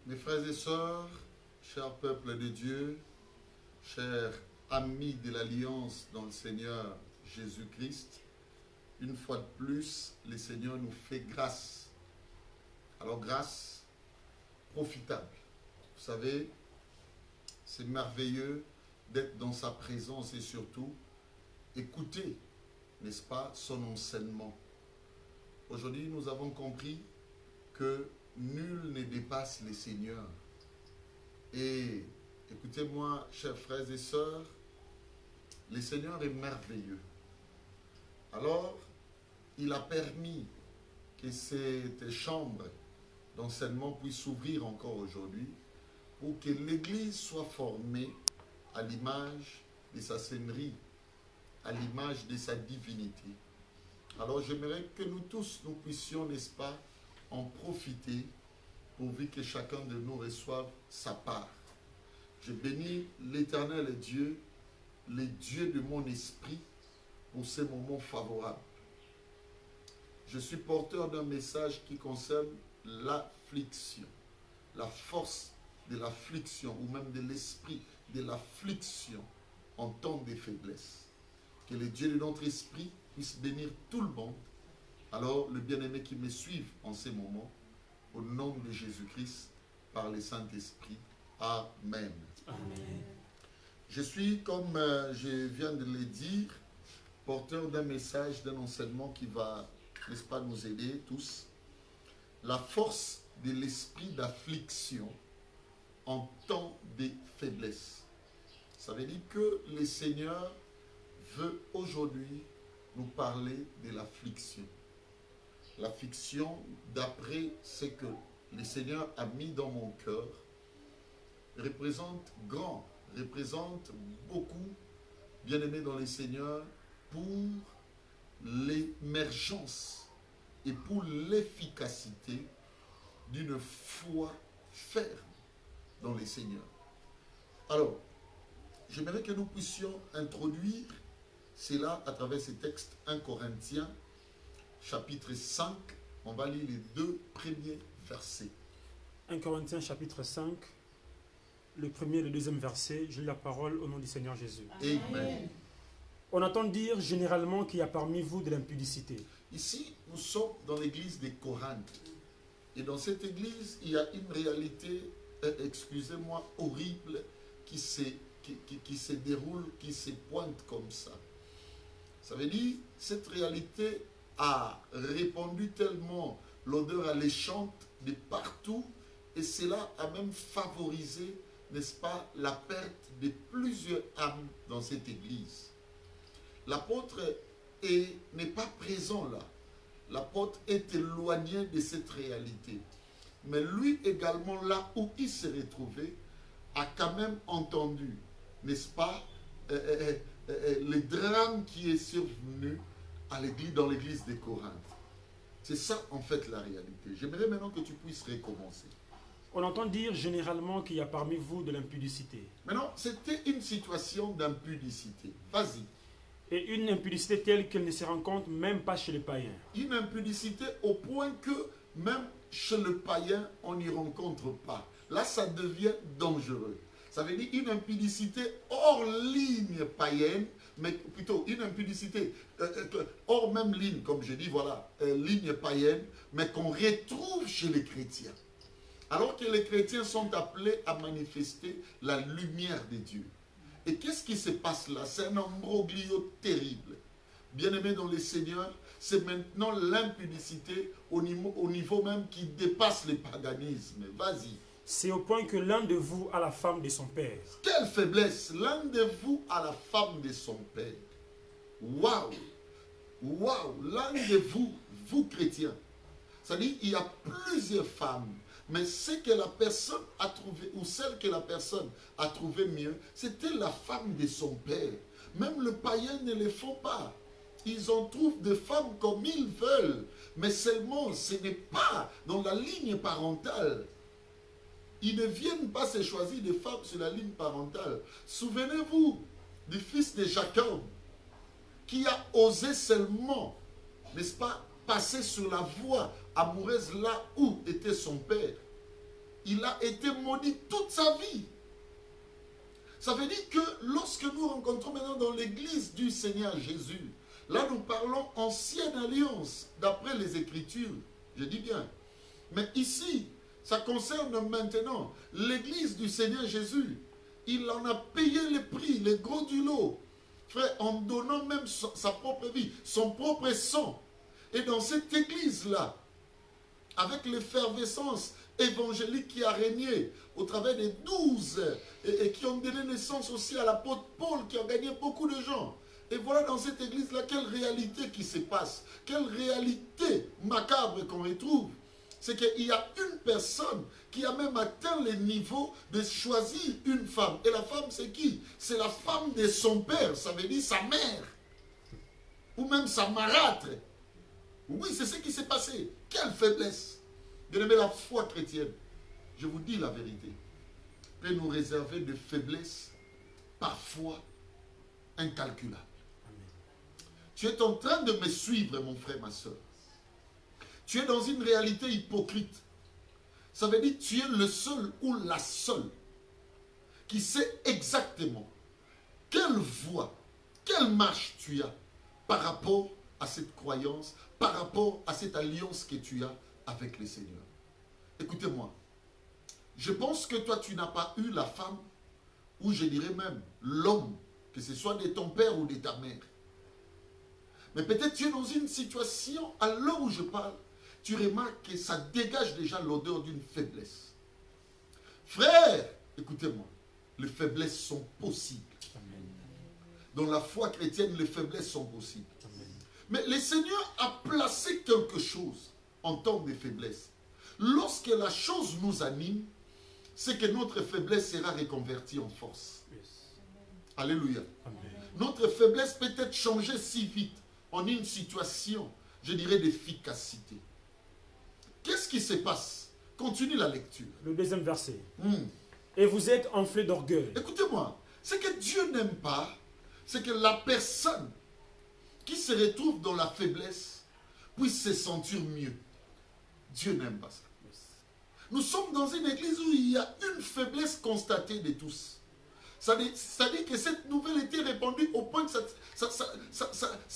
Mes frères et sœurs, chers peuples de Dieu, chers amis de l'Alliance dans le Seigneur Jésus-Christ, une fois de plus, le Seigneur nous fait grâce. Alors grâce profitable. Vous savez, c'est merveilleux d'être dans sa présence et surtout écouter, n'est-ce pas, son enseignement. Aujourd'hui, nous avons compris que nul ne dépasse les seigneurs. Et écoutez-moi, chers frères et sœurs, le Seigneur est merveilleux. Alors, il a permis que cette chambre d'enseignement puisse s'ouvrir encore aujourd'hui pour que l'Église soit formée à l'image de sa seigneurie, à l'image de sa divinité. Alors, j'aimerais que nous tous, nous puissions, n'est-ce pas, en profiter pourvu que chacun de nous reçoive sa part. Je bénis l'Éternel Dieu, le Dieu de mon esprit, pour ces moments favorables. Je suis porteur d'un message qui concerne l'affliction, la force de l'affliction ou même de l'esprit de l'affliction en temps de faiblesse. Que le Dieu de notre esprit puisse bénir tout le monde. Alors, le bien-aimé qui me suivent en ces moments, au nom de Jésus-Christ, par le Saint-Esprit. Amen. Amen. Je suis, comme je viens de le dire, porteur d'un message, d'un enseignement qui va, n'est-ce pas, nous aider tous. La force de l'esprit d'affliction en temps de faiblesse. Ça veut dire que le Seigneur veut aujourd'hui nous parler de l'affliction. L'affliction, d'après ce que le Seigneur a mis dans mon cœur, représente grand, représente beaucoup, bien-aimés dans le Seigneur, pour l'émergence et pour l'efficacité d'une foi ferme dans le Seigneur. Alors, j'aimerais que nous puissions introduire cela à travers ce texte 1 Corinthiens, chapitre 5. On va lire les deux premiers versets. 1 Corinthiens chapitre 5, le premier et le deuxième verset. Je lis la parole au nom du Seigneur Jésus. Amen. On entend dire généralement qu'il y a parmi vous de l'impudicité. Ici, nous sommes dans l'église de Corinthe. Et dans cette église, il y a une réalité, excusez-moi, horrible qui se déroule, qui se pointe comme ça. Ça veut dire, cette réalité a répandu tellement l'odeur alléchante de partout et cela a même favorisé, n'est-ce pas, la perte de plusieurs âmes dans cette église. L'apôtre n'est pas présent là. L'apôtre est éloigné de cette réalité. Mais lui également, là où il s'est retrouvé, a quand même entendu, n'est-ce pas, le drame qui est survenu dans l'église de Corinthe. C'est ça en fait la réalité. J'aimerais maintenant que tu puisses recommencer. On entend dire généralement qu'il y a parmi vous de l'impudicité. Maintenant, c'était une situation d'impudicité. Vas-y. Et une impudicité telle qu'elle ne se rencontre même pas chez les païens. Une impudicité au point que même chez le païen, on n'y rencontre pas. Là, ça devient dangereux. Ça veut dire une impudicité hors ligne païenne, mais plutôt une impudicité hors même ligne, comme je dis, voilà, ligne païenne, mais qu'on retrouve chez les chrétiens. Alors que les chrétiens sont appelés à manifester la lumière de Dieu. Et qu'est-ce qui se passe là? C'est un imbroglio terrible. Bien-aimés dans le Seigneur, c'est maintenant l'impudicité au niveau même qui dépasse le paganisme. Vas-y. C'est au point que l'un de vous a la femme de son père. Quelle faiblesse! L'un de vous a la femme de son père. Waouh! Waouh! L'un de vous, vous chrétiens. C'est-à-dire qu'il y a plusieurs femmes. Mais ce que la personne a trouvé, ou celle que la personne a trouvé mieux, c'était la femme de son père. Même le païen ne le font pas. Ils en trouvent des femmes comme ils veulent. Mais seulement, ce n'est pas dans la ligne parentale. Ils ne viennent pas se choisir des femmes sur la ligne parentale. Souvenez-vous du fils de Jacob, qui a osé seulement, n'est-ce pas, passer sur la voie amoureuse là où était son père. il a été maudit toute sa vie. Ça veut dire que lorsque nous rencontrons maintenant dans l'église du Seigneur Jésus, là nous parlons ancienne alliance, d'après les Écritures, je dis bien. Mais ici, ça concerne maintenant l'église du Seigneur Jésus. Il en a payé les prix, les gros du lot. Frère, en donnant même sa propre vie, son propre sang. Et dans cette église-là, avec l'effervescence évangélique qui a régné au travers des 12 et qui ont donné naissance aussi à l'apôtre Paul qui a gagné beaucoup de gens. Et voilà dans cette église-là quelle réalité qui se passe, quelle réalité macabre qu'on retrouve. C'est qu'il y a une personne qui a même atteint le niveau de choisir une femme. Et la femme, c'est qui? C'est la femme de son père, ça veut dire sa mère. Ou même sa marâtre. Oui, c'est ce qui s'est passé. Quelle faiblesse. Bien-aimé, la foi chrétienne, je vous dis la vérité, peut nous réserver de faiblesses parfois incalculables. Tu es en train de me suivre, mon frère, ma soeur. Tu es dans une réalité hypocrite. Ça veut dire que tu es le seul ou la seule qui sait exactement quelle voie, quelle marche tu as par rapport à cette croyance, par rapport à cette alliance que tu as avec le Seigneur. Écoutez-moi, je pense que toi tu n'as pas eu la femme, ou je dirais même l'homme, que ce soit de ton père ou de ta mère. Mais peut-être tu es dans une situation, à l'heure où je parle, tu remarques que ça dégage déjà l'odeur d'une faiblesse. Frère, écoutez-moi, les faiblesses sont possibles. Amen. Dans la foi chrétienne, les faiblesses sont possibles. Amen. Mais le Seigneur a placé quelque chose en temps de faiblesse. Lorsque la chose nous anime, c'est que notre faiblesse sera reconvertie en force. Yes. Alléluia. Amen. Notre faiblesse peut être changée si vite en une situation, je dirais, d'efficacité. Qu'est-ce qui se passe? Continue la lecture. Le deuxième verset. Et vous êtes enflés d'orgueil. Écoutez-moi, ce que Dieu n'aime pas, c'est que la personne qui se retrouve dans la faiblesse puisse se sentir mieux. Dieu n'aime pas ça. Nous sommes dans une église où il y a une faiblesse constatée de tous. Ça dit que cette nouvelle était répandue au point que ça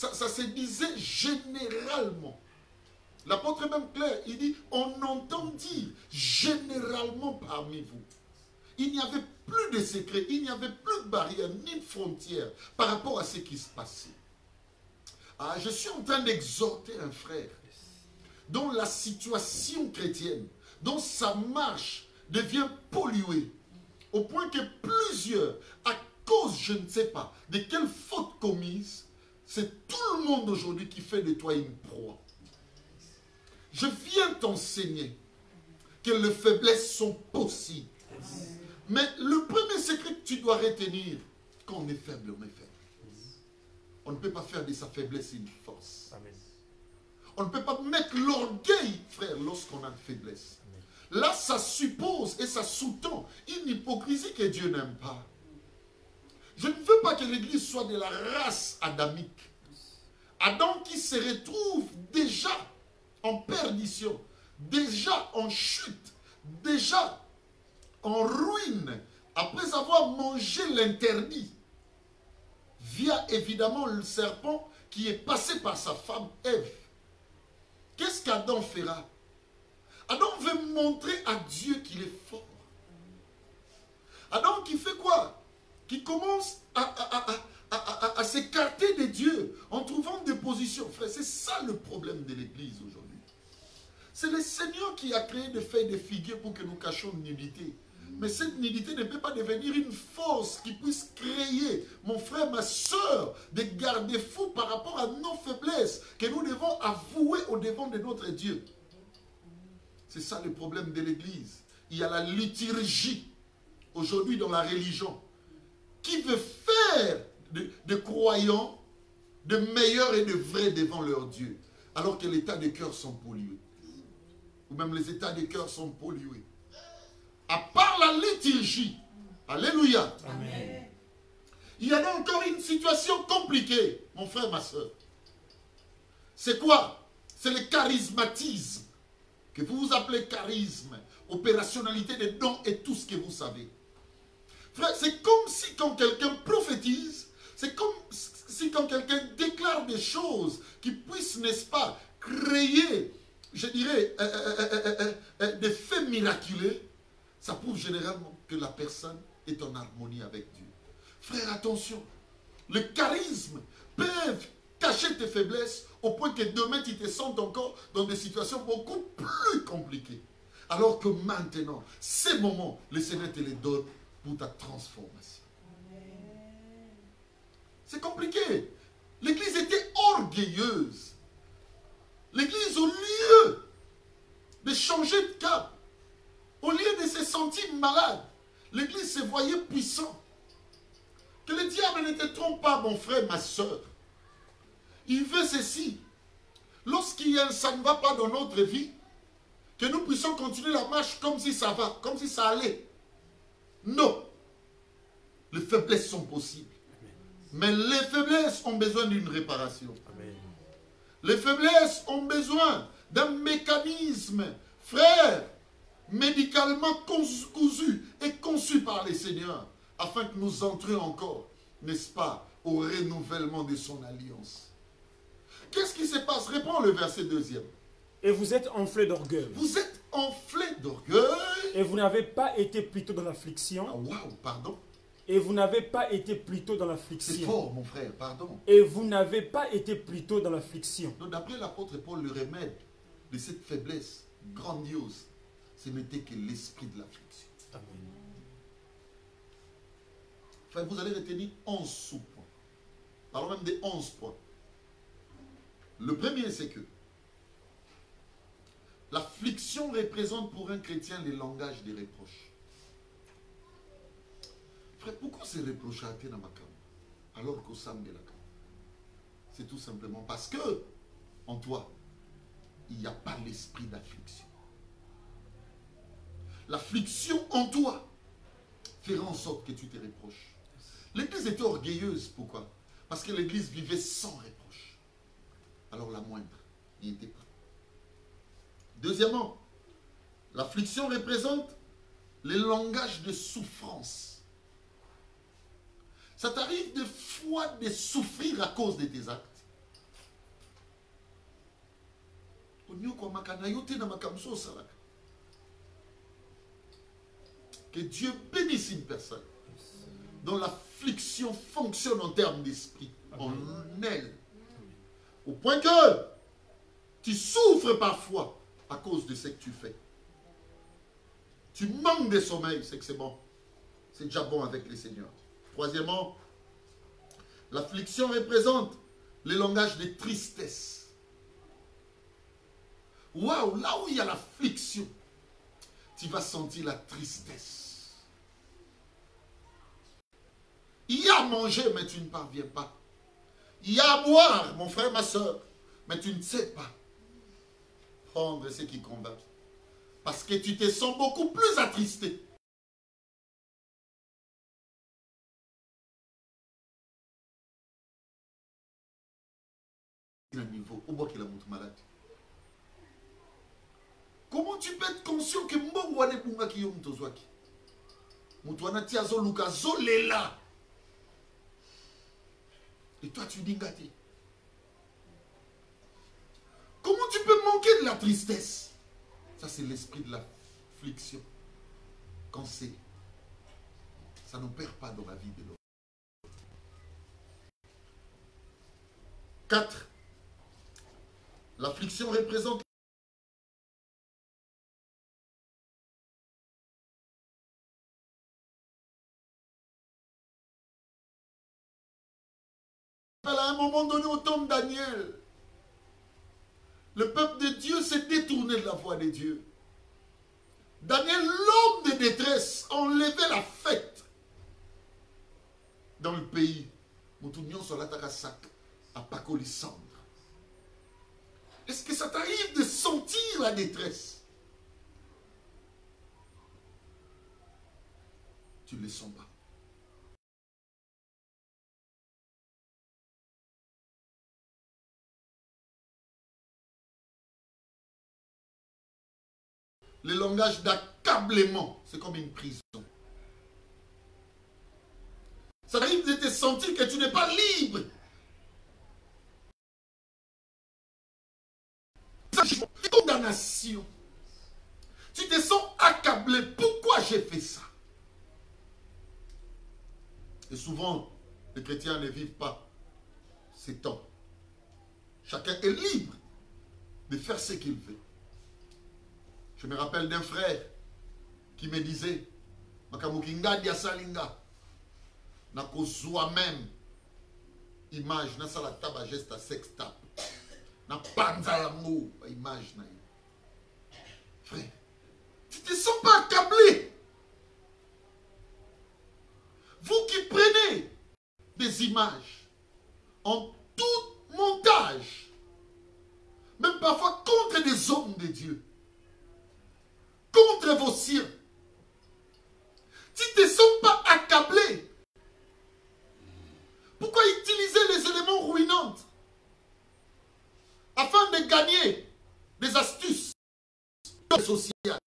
se disait généralement. L'apôtre même Claire, il dit, on entend dire généralement parmi vous. Il n'y avait plus de secret, il n'y avait plus de barrière, ni de frontières par rapport à ce qui se passait. Ah, je suis en train d'exhorter un frère dont la situation chrétienne, dont sa marche devient polluée, au point que plusieurs, à cause, je ne sais pas, de quelle faute commise, c'est tout le monde aujourd'hui qui fait de toi une proie. Je viens t'enseigner que les faiblesses sont possibles. Mais le premier secret que tu dois retenir, quand on est faible, on est faible. On ne peut pas faire de sa faiblesse une force. Amen. On ne peut pas mettre l'orgueil, frère, lorsqu'on a une faiblesse. Amen. Là, ça suppose et ça sous-tend une hypocrisie que Dieu n'aime pas. Je ne veux pas que l'Église soit de la race adamique. Adam qui se retrouve déjà en perdition, déjà en chute, déjà en ruine, après avoir mangé l'interdit, via évidemment le serpent qui est passé par sa femme Ève. Qu'est-ce qu'Adam fera? Adam veut montrer à Dieu qu'il est fort. Adam qui fait quoi? Qui commence à s'écarter de Dieu en trouvant des positions. Frère, c'est ça le problème de l'Église aujourd'hui. C'est le Seigneur qui a créé des feuilles de figuier pour que nous cachions une nudité. Mais cette nudité ne peut pas devenir une force qui puisse créer, mon frère, ma soeur, des garde-fous par rapport à nos faiblesses que nous devons avouer au devant de notre Dieu. C'est ça le problème de l'Église. Il y a la liturgie aujourd'hui dans la religion qui veut faire de croyants de meilleurs et de vrais devant leur Dieu, alors que les états de cœur sont pollués. Ou même les états de cœur sont pollués. À part la liturgie, alléluia. Amen. Il y a donc encore une situation compliquée, mon frère, ma soeur. C'est quoi? C'est le charismatisme, que vous appelez charisme, opérationnalité des dons et tout ce que vous savez. Frère, c'est comme si quand quelqu'un prophétise, c'est comme si quand quelqu'un déclare des choses qui puissent, n'est-ce pas, créer, je dirais, des faits miraculeux, ça prouve généralement que la personne est en harmonie avec Dieu. Frère, attention, le charisme peut cacher tes faiblesses au point que demain tu te sens encore dans des situations beaucoup plus compliquées. Alors que maintenant, ces moments, le Seigneur te les donne pour ta transformation. C'est compliqué. L'église était orgueilleuse. L'église, au lieu de changer de cap, au lieu de se sentir malade, l'église se voyait puissant. Que le diable ne te trompe pas, mon frère, ma soeur. Il veut ceci. Ça ne va pas dans notre vie, que nous puissions continuer la marche comme si ça va, comme si ça allait. Non. Les faiblesses sont possibles. Mais les faiblesses ont besoin d'une réparation. Amen. Les faiblesses ont besoin d'un mécanisme, frère, médicalement cousu et conçu par les seigneurs, afin que nous entrions encore, n'est-ce pas, au renouvellement de son alliance. Qu'est-ce qui se passe? Réponds le verset 2e. Et vous êtes enflés d'orgueil. Vous êtes enflés d'orgueil. Et vous n'avez pas été plutôt dans l'affliction. Ah, waouh, pardon. Et vous n'avez pas été plutôt dans C'est l'affliction. fort, mon frère, pardon. Et vous n'avez pas été plutôt dans l'affliction. Donc, d'après l'apôtre Paul, le remède de cette faiblesse grandiose, ce n'était que l'esprit de l'affliction. Amen. Frère, vous allez retenir 11 sous-points. Parlons même des 11 points. Le premier, c'est que l'affliction représente pour un chrétien le langage des reproches. Frère, pourquoi c'est reproché à Tena Makam alors qu'au Sam de la Kam? C'est tout simplement parce que en toi, il n'y a pas l'esprit d'affliction. L'affliction en toi fera en sorte que tu te reproches. L'église était orgueilleuse. Pourquoi? Parce que l'église vivait sans reproche. Alors la moindre n'y était pas. Deuxièmement, l'affliction représente le langage de souffrance. Ça t'arrive des fois de souffrir à cause de tes actes. Que Dieu bénisse une personne dont l'affliction fonctionne en termes d'esprit, en elle. Au point que tu souffres parfois à cause de ce que tu fais. Tu manques de sommeil, c'est que c'est bon. C'est déjà bon avec les seigneurs. Troisièmement, l'affliction représente le langage de tristesse. Waouh, là où il y a l'affliction, tu vas sentir la tristesse. Il y a à manger, mais tu ne parviens pas. Il y a à boire, mon frère, ma soeur, mais tu ne sais pas prendre ce qui combat. Parce que tu te sens beaucoup plus attristé. Un niveau, au bout qu'il a montré malade. Comment tu peux être conscient que Mbongwane Bunga ki yo mtozwaki? Mutwana tiazo luka zolela. Et toi tu dis gâté. Comment tu peux manquer de la tristesse? Ça c'est l'esprit de l'affliction. Quand c'est, ça ne perd pas dans la vie de l'homme. 4. L'affliction représente à un moment donné au temps de Daniel. Le peuple de Dieu s'est détourné de la voie de Dieu. Daniel, l'homme de détresse, enlevait la fête dans le pays. Moutounion sur l'attaque à sac, à Pacolisandre. Est-ce que ça t'arrive de sentir la détresse? Tu ne le sens pas. Le langage d'Akab. l'accablement, c'est comme une prison. Ça arrive de te sentir que tu n'es pas libre. Condamnation. Tu te sens accablé. Pourquoi j'ai fait ça? Et souvent, les chrétiens ne vivent pas ces temps. Chacun est libre de faire ce qu'il veut. Je me rappelle d'un frère qui me disait, Makamukinga diasalinga, na kozwa même image, na sala taba geste à sextape, na panza yango, image na. Frère, tu ne te sens pas accablé. Vous qui prenez des images en tout montage, même parfois contre des hommes de Dieu, contre vos siens, tu ne te sens pas accablé. Pourquoi utiliser les éléments ruinants afin de gagner des astuces sociales?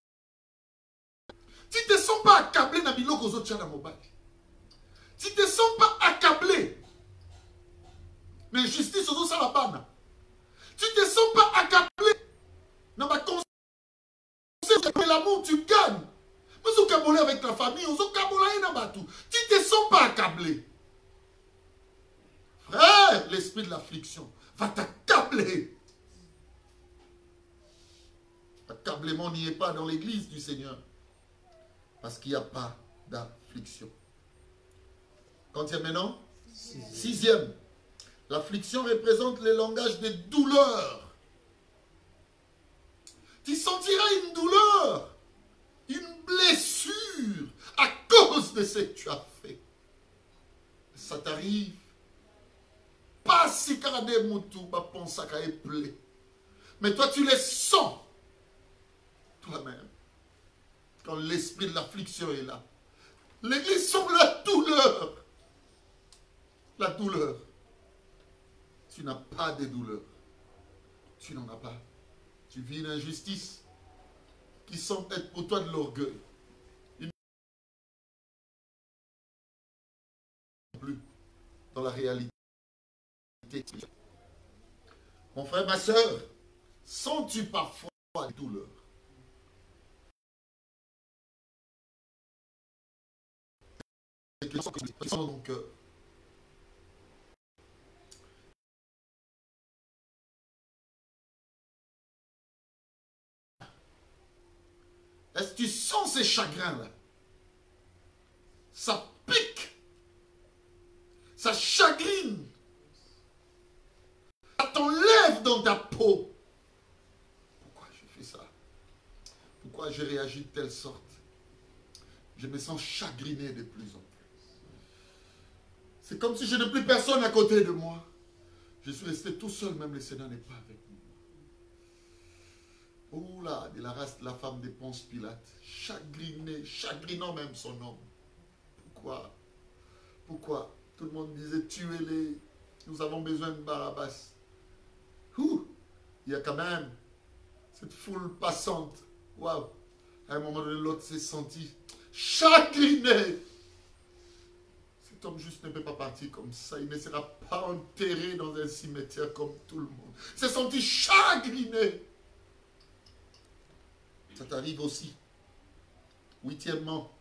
Tu ne te sens pas accablé dans biloko zo tchana mobile. Tu ne te sens pas accablé. L'injustice aux autres salabana. Tu ne te sens pas accablé. Dans ma conscience, l'amour, tu gagnes. Mais vous cabolez avec la famille, vous cabolez dans ma tout. Tu ne te sens pas accablé. Frère, l'esprit de l'affliction va t'accabler. L'accablement n'y est pas dans l'église du Seigneur. Parce qu'il n'y a pas d'affliction. Quantième maintenant? Sixième. L'affliction représente le langage des douleurs. Tu sentiras une douleur, une blessure à cause de ce que tu as fait. Ça t'arrive. Pas si carade moutou, pas penser qu'à éplé. Mais toi, tu les sens. Toi-même. Quand l'esprit de l'affliction est là. L'église semble la douleur. La douleur. Tu n'as pas de douleur. Tu n'en as pas. Tu vis une injustice qui semble être pour toi de l'orgueil. Plus dans la réalité. Mon frère, ma soeur, sens-tu parfois la douleur? Dans ton cœur. Est-ce que tu sens ces chagrins-là? Ça pique. Ça chagrine. Ça t'enlève dans ta peau. Pourquoi je fais ça? Pourquoi j'ai réagi de telle sorte? Je me sens chagriné de plus en plus. C'est comme si je n'ai plus personne à côté de moi. Je suis resté tout seul, même le Seigneur n'est pas avec moi. Oh là, de la race de la femme de Ponce Pilate, chagriné, chagrinant même son homme. Pourquoi? Pourquoi? Tout le monde disait tuez-les, nous avons besoin de Barabbas. Ouh, il y a quand même cette foule passante. Waouh! À un moment donné, l'autre s'est senti chagriné. Cet homme juste ne peut pas partir comme ça. Il ne sera pas enterré dans un cimetière comme tout le monde. Il s'est senti chagriné. Ça t'arrive aussi. Huitièmement.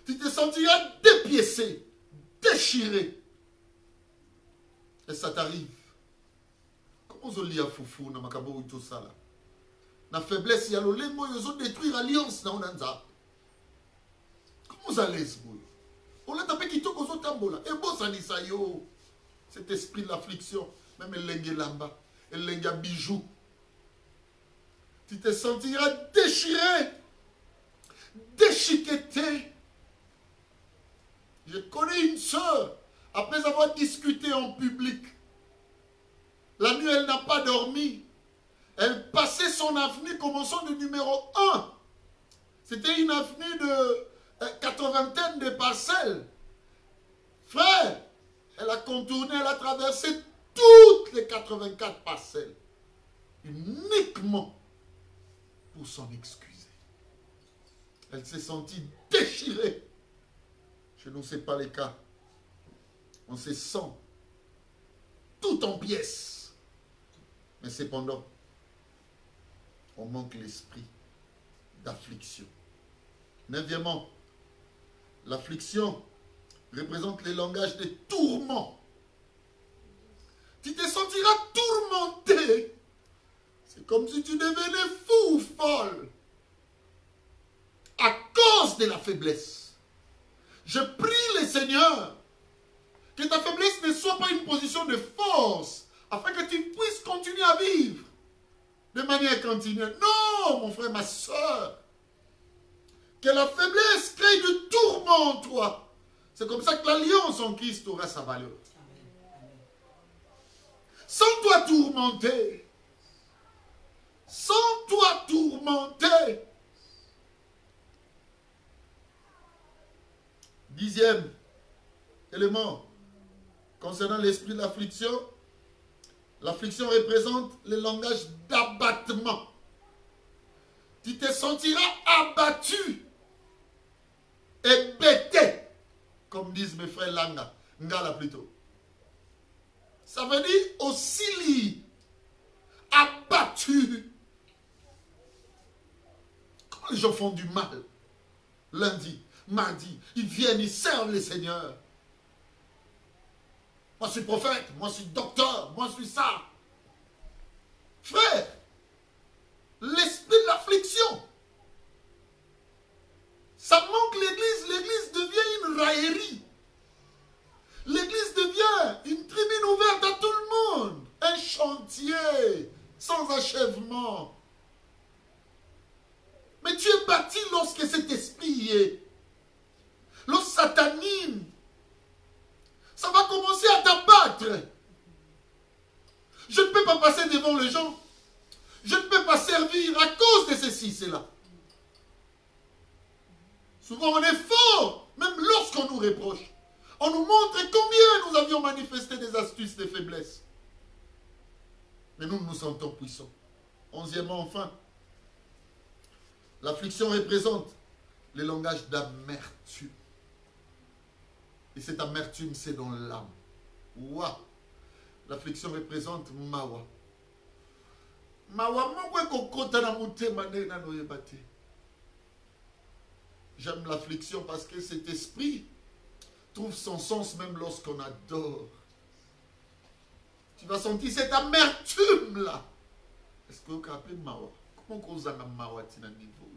Tu te sentiras dépiécé, déchiré. Et ça t'arrive. Comment vous allez à foufou na makabo ou tout ça là? La faiblesse, il y a le lemo, ils ont détruire l'alliance dans Onanza. Comment vous allez ce bout? On l'a tapé qui toque aux autres tambola. Et bon, ça dit ça yo. Cet esprit de l'affliction, même el lengue lamba, el lengue bijou. Tu te sentiras déchiré, déchiqueté. Je connais une sœur, après avoir discuté en public, la nuit elle n'a pas dormi. Elle passait son avenue commençant du numéro 1. C'était une avenue de 80 de parcelles. Frère, elle a contourné, elle a traversé toutes les 84 parcelles uniquement pour s'en excuser. Elle s'est sentie déchirée. Chez nous, ce n'est pas le cas. On se sent tout en pièces. Mais cependant, on manque l'esprit d'affliction. Neuvièmement, l'affliction représente le langage des tourments. Tu te sentiras tourmenté. C'est comme si tu devenais fou ou folle à cause de la faiblesse. Je prie le Seigneur que ta faiblesse ne soit pas une position de force afin que tu puisses continuer à vivre de manière continue. Non, mon frère, ma soeur. Que la faiblesse crée du tourment en toi. C'est comme ça que l'alliance en Christ aura sa valeur. Sans toi tourmenter. Sans toi tourmenter. 10e élément concernant l'esprit de l'affliction. L'affliction représente le langage d'abattement. Tu te sentiras abattu et bêté, comme disent mes frères Langa, Ngala plutôt. Ça veut dire aussi abattu. Quand les gens font du mal, lundi, mardi, ils viennent, ils servent les seigneurs. Moi je suis prophète, moi je suis docteur, moi je suis ça. Frère, l'esprit de l'affliction, ça manque l'église. L'église devient une raillerie. L'église devient une tribune ouverte à tout le monde. Un chantier sans achèvement. Mais tu es bâti lorsque cet esprit y est. Lorsque ça t'anime, ça va commencer à t'abattre. Je ne peux pas passer devant les gens. Je ne peux pas servir à cause de ceci, cela. Souvent on est fort, même lorsqu'on nous reproche. On nous montre combien nous avions manifesté des astuces, des faiblesses. Mais nous nous sentons puissants. 11e enfin, l'affliction représente le langage d'amertume. Et cette amertume, c'est dans l'âme. Ouah! L'affliction représente mawa. J'aime l'affliction parce que cet esprit trouve son sens même lorsqu'on adore. Tu vas sentir cette amertume là. Est-ce que vous avez mawa? Comment vous avez mawa tina niveau?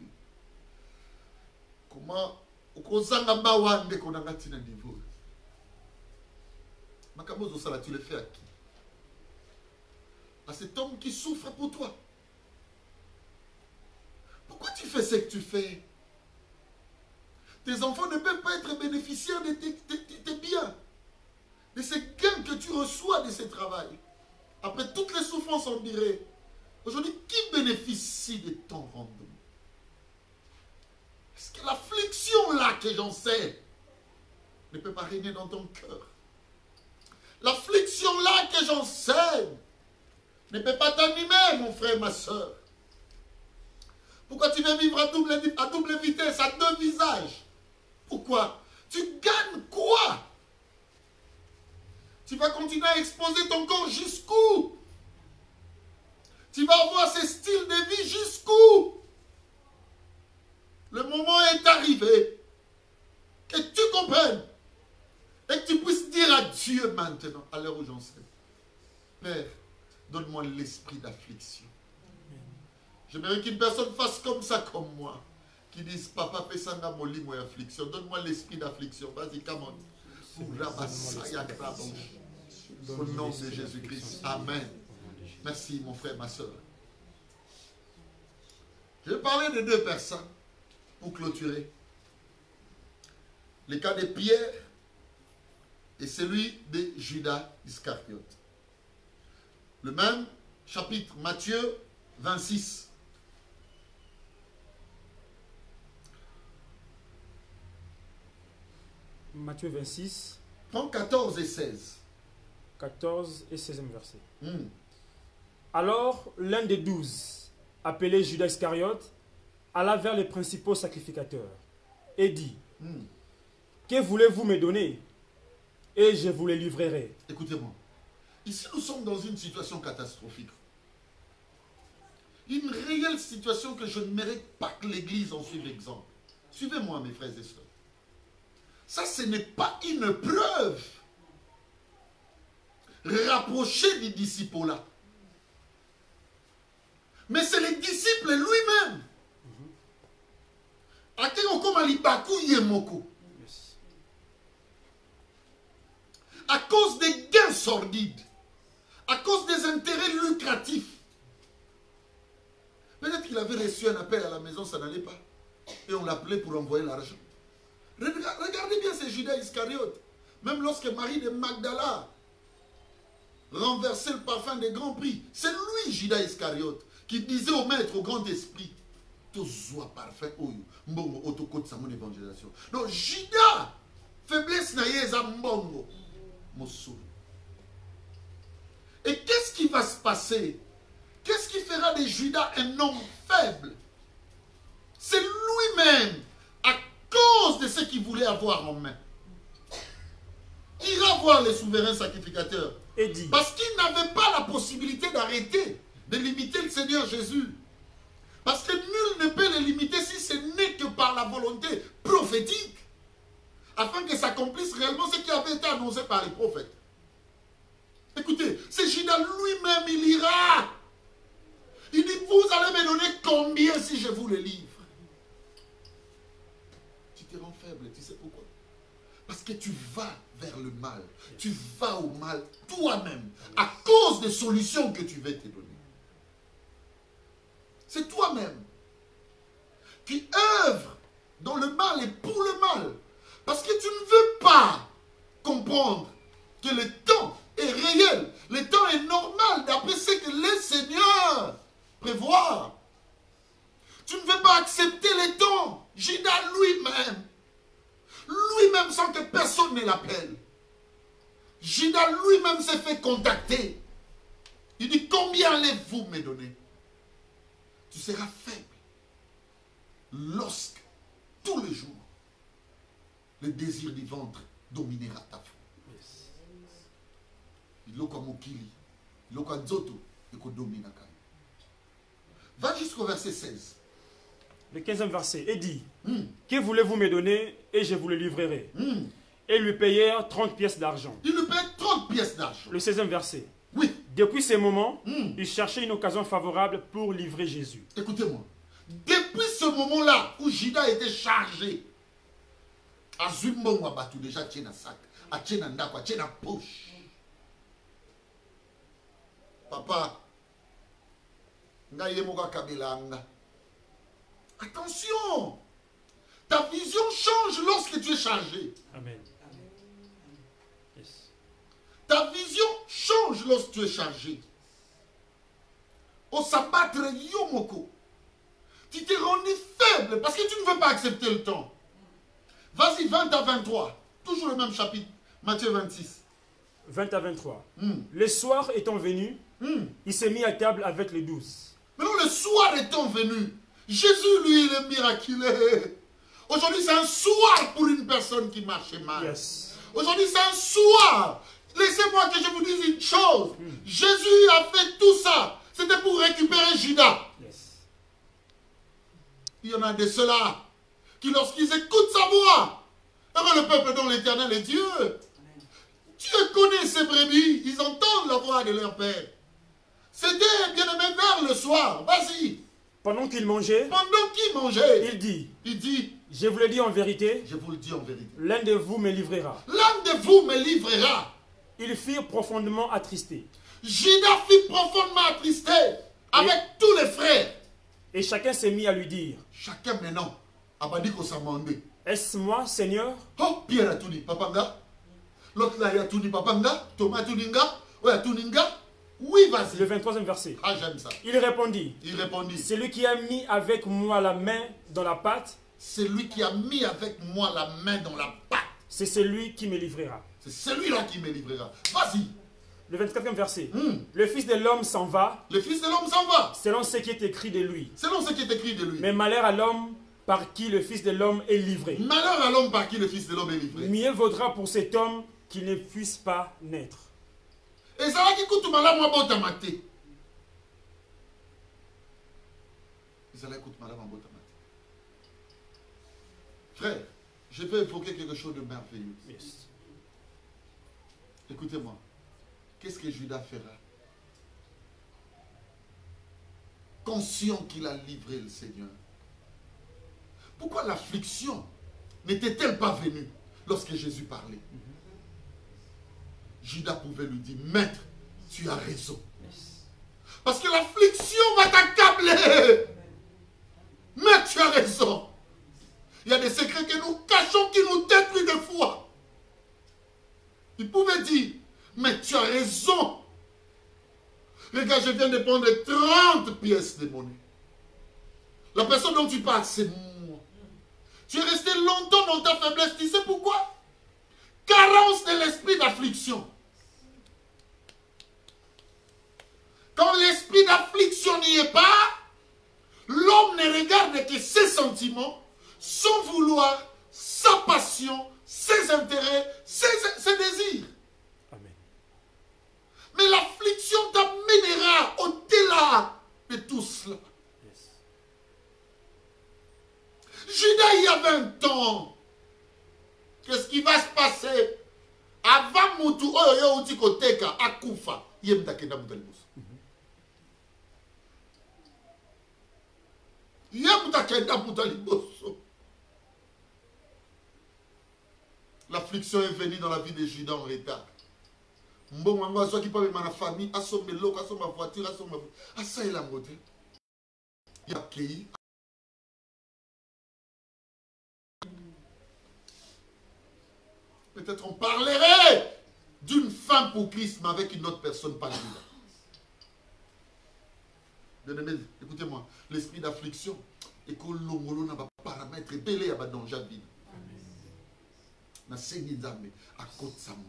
Comment vous avez mawa tina niveau? Makamozo sala, tu le fais à qui? À cet homme qui souffre pour toi. Pourquoi tu fais ce que tu fais? Tes enfants ne peuvent pas être bénéficiaires de tes biens, de ces gains que tu reçois de ce travail. Après toutes les souffrances, on dirait, aujourd'hui, qui bénéficie de ton rendement? Est-ce que l'affliction là que j'en sais ne peut pas régner dans ton cœur? L'affliction là que j'enseigne ne peut pas t'animer, mon frère, ma soeur. Pourquoi tu veux vivre à double vitesse, à deux visages? Pourquoi? Tu gagnes quoi? Tu vas continuer à exposer ton corps jusqu'où? Tu vas avoir ce style de vie jusqu'où? Le moment est arrivé que tu comprennes et que tu puisses dire à Dieu maintenant, à l'heure où j'en sais, Père, donne-moi l'esprit d'affliction. J'aimerais qu'une personne fasse comme ça, comme moi. Qui dise, Papa, fais ça, molimo et affliction. Donne-moi l'esprit d'affliction. Vas-y, come on. Au nom de Jésus-Christ. Amen. Merci, mon frère, ma soeur. Je vais parler de deux personnes pour clôturer. Le cas de Pierre et celui de Judas Iscariote. Le même chapitre, Matthieu 26. Matthieu 26. Prends 14 et 16. 14 et 16e verset. Hmm. Alors, l'un des 12, appelé Judas Iscariote, alla vers les principaux sacrificateurs et dit, Hmm. que voulez-vous me donner? Et je vous les livrerai. Écoutez-moi. Ici, nous sommes dans une situation catastrophique. Une réelle situation que je ne mérite pas que l'Église en suive exemple. Suivez-moi, mes frères et sœurs. Ça, ce n'est pas une preuve rapprochée du disciple là. Mais c'est le disciple lui-même. Yes. À cause des gains sordides, à cause des intérêts lucratifs. Peut-être qu'il avait reçu un appel à la maison, ça n'allait pas. Et on l'appelait pour envoyer l'argent. Regardez bien ces Judas Iscariote. Même lorsque Marie de Magdala renversait le parfum des grands prix, c'est lui, Judas Iscariote, qui disait au maître, au grand esprit, Tozoa parfum, mbongo, autocote sa mon évangélisation. Donc, Judas, faiblesse naïe, mbongo, mosso. Et qu'est-ce qui va se passer? Qu'est-ce qui fera de Judas un homme faible? C'est lui-même, à cause de ce qu'il voulait avoir en main. Il ira voir les souverains sacrificateurs. Et dit, Parce qu'il n'avait pas la possibilité d'arrêter, de limiter le Seigneur Jésus. Parce que nul ne peut le limiter si ce n'est que par la volonté prophétique. Afin que s'accomplisse réellement ce qui avait été annoncé par les prophètes. Écoutez, c'est Judas lui-même, il ira. Il dit, vous allez me donner combien si je vous le livre? Tu te rends faible, tu sais pourquoi? Parce que tu vas vers le mal. Tu vas au mal toi-même, à cause des solutions que tu veux te donner. C'est toi-même qui œuvre dans le mal et pour le mal. Parce que tu ne veux pas comprendre que le temps est réel. Le temps est normal d'après ce que le Seigneur prévoit. Tu ne veux pas accepter le temps. Judas lui-même sans que personne ne l'appelle. Judas lui-même s'est fait contacter. Il dit, combien allez-vous me donner? Tu seras faible lorsque, tous les jours, le désir du ventre dominera ta foi. Va jusqu'au verset 16. le 15e verset, et dit, que voulez-vous me donner? Et je vous le livrerai. Et lui payèrent 30 pièces d'argent. Il lui paye 30 pièces d'argent. Le 16e verset. Oui. Depuis ce moment, il cherchait une occasion favorable pour livrer Jésus. Écoutez-moi. Depuis ce moment-là où Judas était chargé, Azumbon Wabatu déjà tient un sac, a tient un ndako, a tient un poche. Papa, attention, ta vision change lorsque tu es chargé. Amen. Yes. Ta vision change lorsque tu es chargé. Au s'abattre yomoko. Tu t'es rendu faible parce que tu ne veux pas accepter le temps. Vas-y, 20 à 23. Toujours le même chapitre. Matthieu 26. 20 à 23. Le soir étant venu, il s'est mis à table avec les 12. Maintenant, le soir étant venu, Jésus, lui, il est miraculeux. Aujourd'hui, c'est un soir pour une personne qui marche mal. Yes. Aujourd'hui, c'est un soir. Laissez-moi que je vous dise une chose. Jésus a fait tout ça. C'était pour récupérer Judas. Yes. Il y en a de ceux-là qui, lorsqu'ils écoutent sa voix, heureux le peuple dont l'Éternel est Dieu. Dieu connaît ses brebis. Ils entendent la voix de leur Père. C'était bien aimé vers le soir. Vas-y. Pendant qu'il mangeait, Pendant qu'il mangeait, il dit, je je vous le dis en vérité, vous le dis en vérité, l'un de vous me livrera. l'un de vous me livrera. Ils furent profondément attristés. Judas fut profondément attristé avec tous les frères. Et chacun s'est mis à lui dire, Chacun maintenant a dit qu'on s'en demandait. est-ce moi, Seigneur? Oh, Pierre a tout dit, papanga. L'autre là, il a tout dit, papanga. Thomas a tout dit, ouais, a tout dit, oui, vas-y. Le 23e verset. Ah, j'aime ça. Il répondit, Il répondit, celui qui a mis avec moi la main dans la pâte, celui qui a mis avec moi la main dans la pâte, c'est celui qui me livrera. c'est celui-là qui me livrera. Vas-y. Le 24e verset. Le Fils de l'homme s'en va. Le Fils de l'homme s'en va. Selon ce qui est écrit de lui. Selon ce qui est écrit de lui. Mais malheur à l'homme par qui le Fils de l'homme est livré. Malheur à l'homme par qui le Fils de l'homme est livré. Mieux vaudra pour cet homme qu'il ne puisse pas naître. Et ça va qui coûte malheur moi bon tamaté. Et ça va coûte malheur moi bon tamaté. Frère, je vais évoquer quelque chose de merveilleux. Yes. Écoutez-moi. Qu'est-ce que Judas fera? Conscient qu'il a livré le Seigneur. Pourquoi l'affliction n'était-elle pas venue lorsque Jésus parlait? Judas pouvait lui dire, Maître, tu as raison. Parce que l'affliction va t'accabler. Maître, tu as raison. Il y a des secrets que nous cachons qui nous détruisent des fois. Il pouvait dire, mais tu as raison. Regarde, je viens de prendre 30 pièces de monnaie. La personne dont tu parles, c'est moi. Tu es resté longtemps dans ta faiblesse. Tu sais pourquoi? Carence de l'esprit d'affliction. Quand l'esprit d'affliction n'y est pas, l'homme ne regarde que ses sentiments, son vouloir, sa passion, ses intérêts, ses désirs. Amen. Mais l'affliction t'amènera au-delà de tout cela. Yes. Judas, il y a 20 ans. Qu'est-ce qui va se passer? Avant Moutou, Oyo Utikoteka, Akufa, Yemtakenda Moutalibos. Yemtakenda Moutalibos. L'affliction est venue dans la vie de Judas en retard. Bon, maman, soit qui parle de ma famille, à son mélo, à son ma voiture, à son ma. À ça, il a monté. Il a accueilli. Peut-être on parlerait d'une femme pour Christ, mais avec une autre personne, pas Judas. Bien-aimés, écoutez-moi, l'esprit d'affliction, et que l'ongolo n'a pas paramètre belé à dans Jabine. À côté de sa mort.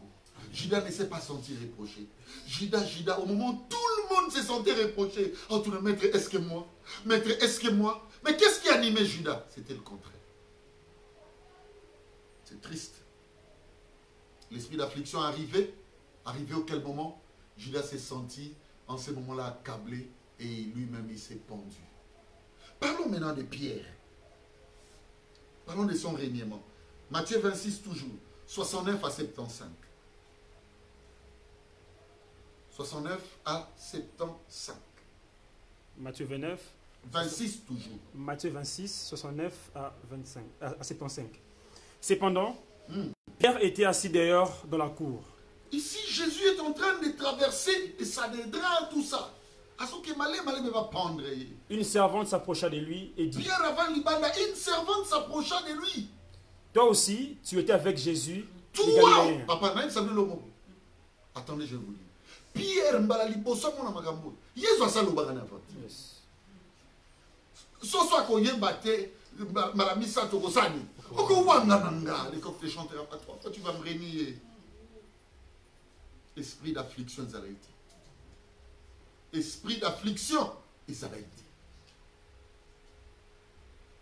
Judas ne s'est pas senti reproché. Judas, au moment où tout le monde se sentait reproché, oh, tout le maître, est-ce que moi? Maître, est-ce que moi? Mais qu'est-ce qui animait Judas? C'était le contraire. C'est triste. L'esprit d'affliction arrivé auquel moment? Judas s'est senti en ce moment-là accablé et lui-même il s'est pendu. Parlons maintenant de Pierre. Parlons de son régnement. Matthieu 26 toujours, 69 à 75. 69 à 75. Matthieu 29. 26 toujours. Matthieu 26, 69 à 75. Cependant, Pierre était assis dehors dans la cour. Ici, Jésus est en train de traverser et ça dédra tout ça. Malé va pendre. Une servante s'approcha de lui et dit, Pierre avant l'Ibanda, une servante s'approcha de lui. toi aussi, tu étais avec Jésus, le Toi, Galiléen. papa, même ça le mot. Attendez, je vous dis. Pierre mbala liboso mona makambo. Yesu asalo bagana avant. Yes. So ko yemba te mala misa to kosani. Oko wanga nanga, les coqs te chanteront à toi. Toi tu vas me renier. Esprit d'affliction ça a été. Esprit d'affliction, et ça a été.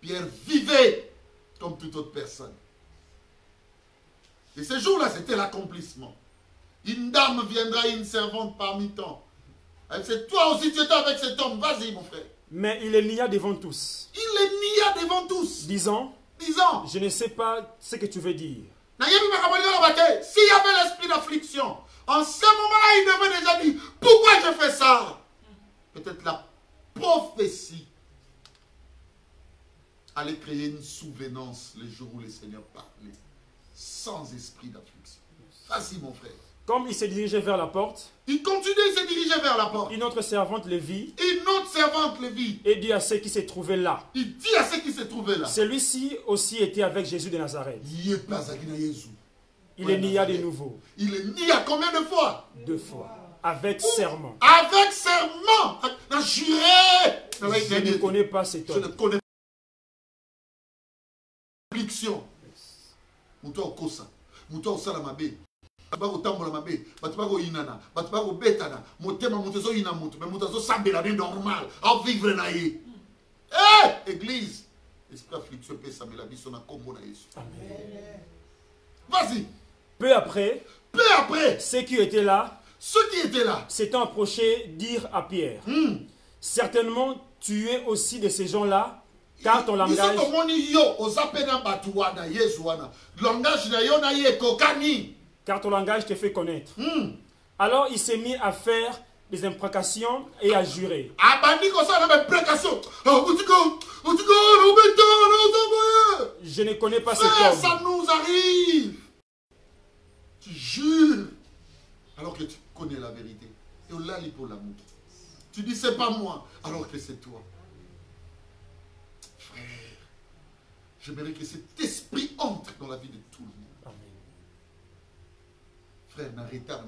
Pierre vivait comme toute autre personne. Et ce jour-là, c'était l'accomplissement. Une dame viendra, une servante parmi tant. Elle dit, toi aussi tu étais avec cet homme, vas-y mon frère. Mais il les nia devant tous, Il les nia devant tous, disant, disant, je ne sais pas ce que tu veux dire. s'il y avait l'esprit d'affliction, en ce moment-là, il devait déjà dire, pourquoi je fais ça? Peut-être la prophétie allait créer une souvenance le jour où le Seigneur parlait, sans esprit d'affliction. Vas-y mon frère. Comme il se dirigeait vers la porte, Il continuait, il se dirigeait vers la porte. une autre servante le vit Une autre servante le vit. et dit à ceux qui se trouvaient là. Il dit à ceux qui se trouvaient là, Celui-ci aussi était avec Jésus de Nazareth. Il les nia de nouveau, Il est nia combien de fois? 2 fois, avec serment. Avec serment. Il a juré. Je ne connais pas cet Je ne homme. connais pas. Affliction. Mouton Kosa. Mouton Salamabe. bako tambola mabe, bato bako inana, bato bako betana, motema motezo ina mutu, mais motezo sambela ne normal, à vivre na ye. Eh, église, esprit afflictueux peut sambela biso na kombo na Yesu. Amen. Vas-y. Peu après, ceux qui étaient là s'étant approchés dirent à Pierre, certainement tu es aussi de ces gens-là, car ton langage te fait connaître. Alors il s'est mis à faire des imprécations et à jurer. Je ne connais pas cet homme. Ça nous arrive. Tu jures alors que tu connais la vérité. Et on l'a pour l'amour. Tu dis c'est pas moi alors que c'est toi. Frère, j'aimerais que cet esprit entre dans la vie de tout le monde. Amen. Frère, n'arrête pas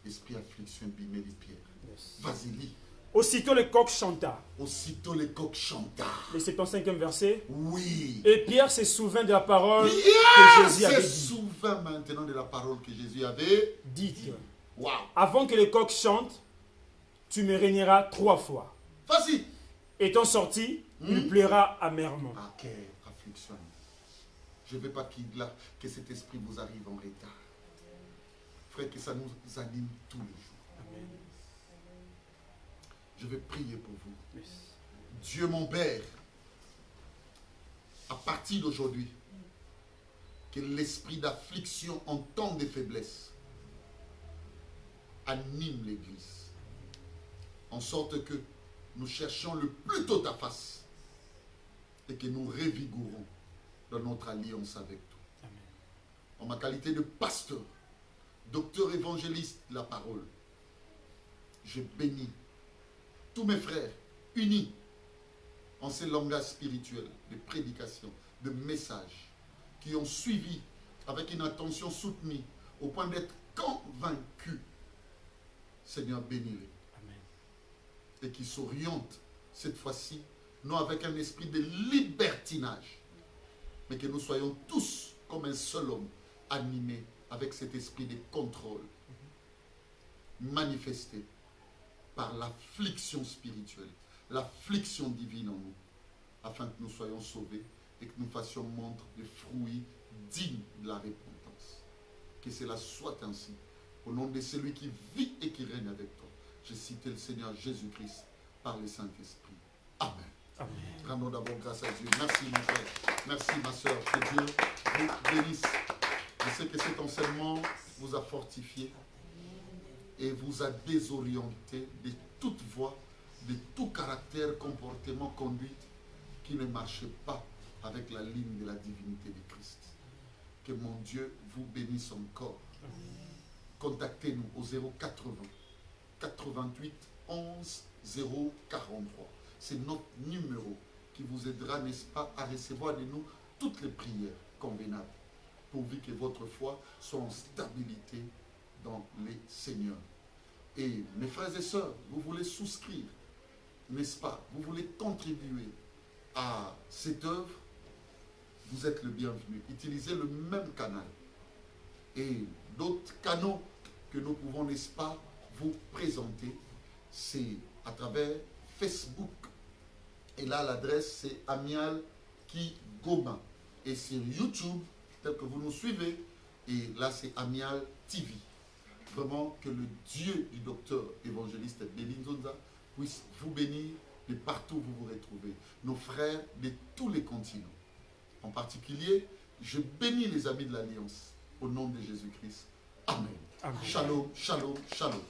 l'esprit affliction bimé les pierres. Yes. Vas-y, lis. Aussitôt le coq chanta. Aussitôt le coq chanta. Le 75e verset. Oui. Et Pierre se souvint de la parole que Jésus avait se dit. souvint maintenant de la parole que Jésus avait Dites, wow. avant que le coq chante, tu me régneras 3 fois. Vas-y. Étant sorti, il pleura amèrement. Ah, quelle affliction. Je ne veux pas que cet esprit vous arrive en retard. Frère, que ça nous anime tous les jours. Amen. Je vais prier pour vous. Yes. Dieu mon Père, à partir d'aujourd'hui, que l'esprit d'affliction en temps de faiblesse anime l'Église, en sorte que nous cherchions le plus tôt ta face et que nous revigorons dans notre alliance avec toi. Amen. En ma qualité de pasteur, docteur évangéliste de la parole, je bénis tous mes frères unis en ces langages spirituels de prédication, de messages, qui ont suivi avec une attention soutenue au point d'être convaincus. Seigneur, bénis-les. Amen. Et qui s'orientent cette fois-ci, non avec un esprit de libertinage, mais que nous soyons tous comme un seul homme, animés avec cet esprit de contrôle, manifesté par l'affliction spirituelle, l'affliction divine en nous, afin que nous soyons sauvés et que nous fassions montre de fruits dignes de la repentance. Que cela soit ainsi. Au nom de celui qui vit et qui règne avec toi, j'ai cité le Seigneur Jésus-Christ par le Saint-Esprit. Amen. Amen. Rendons d'abord grâce à Dieu. Merci mon frère. Merci ma soeur. Que Dieu vous bénisse. Je sais que cet enseignement vous a fortifié et vous a désorienté de toute voie, de tout caractère, comportement, conduite qui ne marchait pas avec la ligne de la divinité de Christ. Que mon Dieu vous bénisse encore. Contactez-nous au 080 88 11 043. C'est notre numéro qui vous aidera, n'est-ce pas, à recevoir de nous toutes les prières convenables, pourvu que votre foi soit en stabilité dans les Seigneurs. Et mes frères et sœurs, vous voulez souscrire, n'est-ce pas, vous voulez contribuer à cette œuvre, vous êtes le bienvenu. Utilisez le même canal. Et d'autres canaux que nous pouvons, n'est-ce pas, vous présenter, c'est à travers Facebook. Et là, l'adresse, c'est Amial Kigoma. Et sur YouTube, tel que vous nous suivez, et là, c'est Amial TV. Vraiment, que le Dieu du docteur évangéliste Belinzonza puisse vous bénir de partout où vous vous retrouvez. Nos frères de tous les continents. En particulier, je bénis les amis de l'Alliance au nom de Jésus-Christ. Amen. Amen. Shalom, shalom, shalom.